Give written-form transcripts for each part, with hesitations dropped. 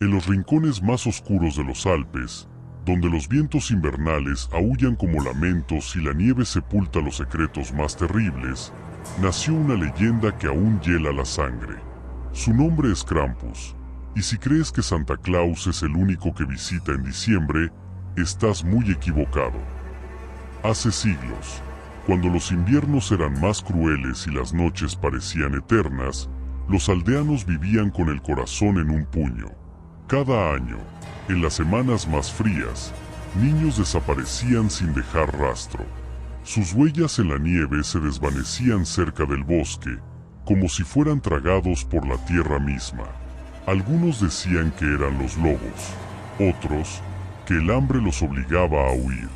En los rincones más oscuros de los Alpes, donde los vientos invernales aúllan como lamentos y la nieve sepulta los secretos más terribles, nació una leyenda que aún hiela la sangre. Su nombre es Krampus, y si crees que Santa Claus es el único que visita en diciembre, estás muy equivocado. Hace siglos, cuando los inviernos eran más crueles y las noches parecían eternas, los aldeanos vivían con el corazón en un puño. Cada año, en las semanas más frías, niños desaparecían sin dejar rastro. Sus huellas en la nieve se desvanecían cerca del bosque, como si fueran tragados por la tierra misma. Algunos decían que eran los lobos, otros, que el hambre los obligaba a huir.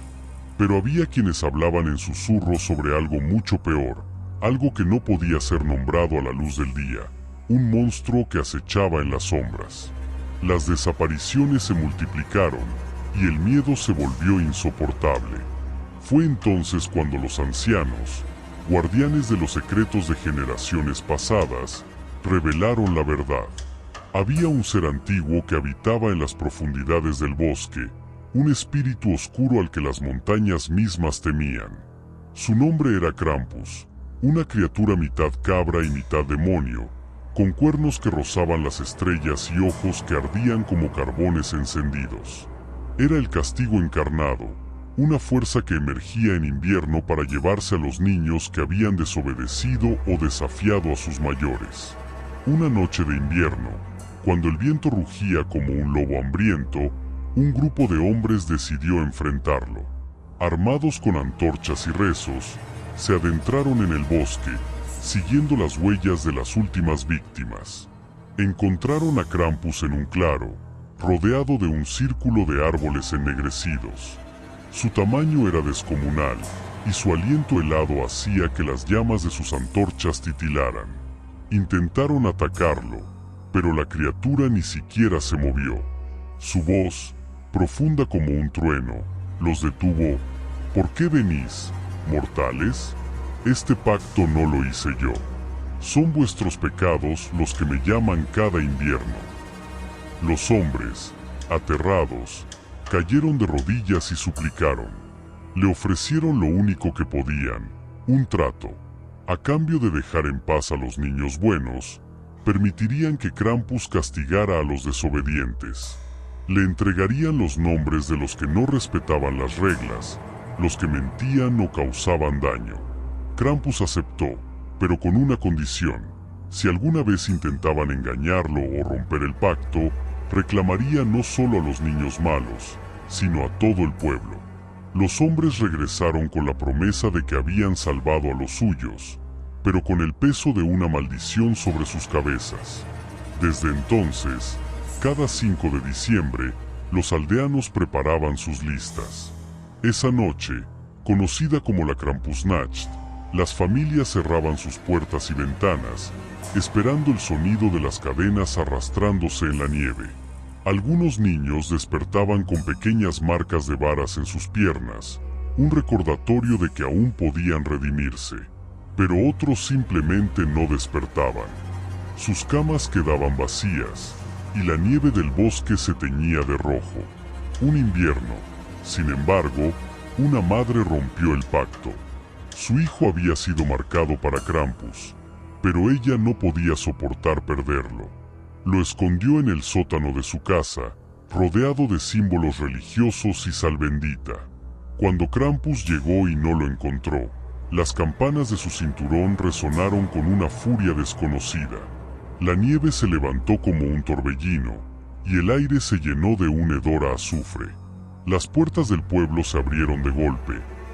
Pero había quienes hablaban en susurros sobre algo mucho peor, algo que no podía ser nombrado a la luz del día, un monstruo que acechaba en las sombras. Las desapariciones se multiplicaron, y el miedo se volvió insoportable. Fue entonces cuando los ancianos, guardianes de los secretos de generaciones pasadas, revelaron la verdad. Había un ser antiguo que habitaba en las profundidades del bosque, un espíritu oscuro al que las montañas mismas temían. Su nombre era Krampus, una criatura mitad cabra y mitad demonio, con cuernos que rozaban las estrellas y ojos que ardían como carbones encendidos. Era el castigo encarnado, una fuerza que emergía en invierno para llevarse a los niños que habían desobedecido o desafiado a sus mayores. Una noche de invierno, cuando el viento rugía como un lobo hambriento, un grupo de hombres decidió enfrentarlo. Armados con antorchas y rezos, se adentraron en el bosque, siguiendo las huellas de las últimas víctimas. Encontraron a Krampus en un claro, rodeado de un círculo de árboles ennegrecidos. Su tamaño era descomunal, y su aliento helado hacía que las llamas de sus antorchas titilaran. Intentaron atacarlo, pero la criatura ni siquiera se movió. Su voz, profunda como un trueno, los detuvo. ¿Por qué venís, mortales? Este pacto no lo hice yo. Son vuestros pecados los que me llaman cada invierno. Los hombres, aterrados, cayeron de rodillas y suplicaron. Le ofrecieron lo único que podían, un trato. A cambio de dejar en paz a los niños buenos, permitirían que Krampus castigara a los desobedientes. Le entregarían los nombres de los que no respetaban las reglas, los que mentían o causaban daño. Krampus aceptó, pero con una condición. Si alguna vez intentaban engañarlo o romper el pacto, reclamaría no solo a los niños malos, sino a todo el pueblo. Los hombres regresaron con la promesa de que habían salvado a los suyos, pero con el peso de una maldición sobre sus cabezas. Desde entonces, cada 5 de diciembre, los aldeanos preparaban sus listas. Esa noche, conocida como la Krampusnacht, las familias cerraban sus puertas y ventanas, esperando el sonido de las cadenas arrastrándose en la nieve. Algunos niños despertaban con pequeñas marcas de varas en sus piernas, un recordatorio de que aún podían redimirse. Pero otros simplemente no despertaban. Sus camas quedaban vacías, y la nieve del bosque se teñía de rojo. Un invierno, sin embargo, una madre rompió el pacto. Su hijo había sido marcado para Krampus, pero ella no podía soportar perderlo. Lo escondió en el sótano de su casa, rodeado de símbolos religiosos y sal bendita. Cuando Krampus llegó y no lo encontró, las campanas de su cinturón resonaron con una furia desconocida. La nieve se levantó como un torbellino, y el aire se llenó de un hedor a azufre. Las puertas del pueblo se abrieron de golpe,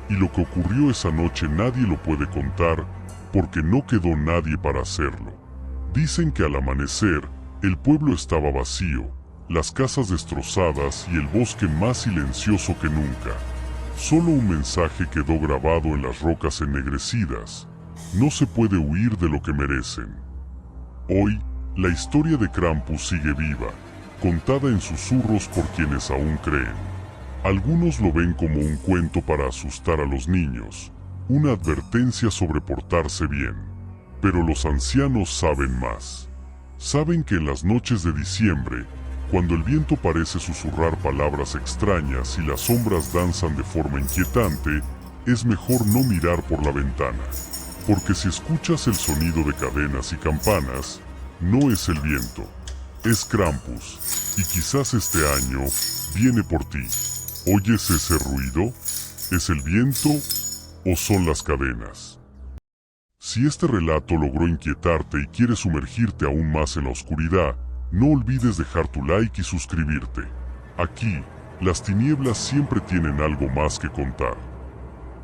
y lo que ocurrió esa noche nadie lo puede contar, porque no quedó nadie para hacerlo. Dicen que al amanecer, el pueblo estaba vacío, las casas destrozadas y el bosque más silencioso que nunca. Solo un mensaje quedó grabado en las rocas ennegrecidas: no se puede huir de lo que merecen. Hoy, la historia de Krampus sigue viva, contada en susurros por quienes aún creen. Algunos lo ven como un cuento para asustar a los niños, una advertencia sobre portarse bien. Pero los ancianos saben más. Saben que en las noches de diciembre, cuando el viento parece susurrar palabras extrañas y las sombras danzan de forma inquietante, es mejor no mirar por la ventana. Porque si escuchas el sonido de cadenas y campanas, no es el viento, es Krampus, y quizás este año viene por ti. ¿Oyes ese ruido? ¿Es el viento o son las cadenas? Si este relato logró inquietarte y quieres sumergirte aún más en la oscuridad, no olvides dejar tu like y suscribirte. Aquí, las tinieblas siempre tienen algo más que contar.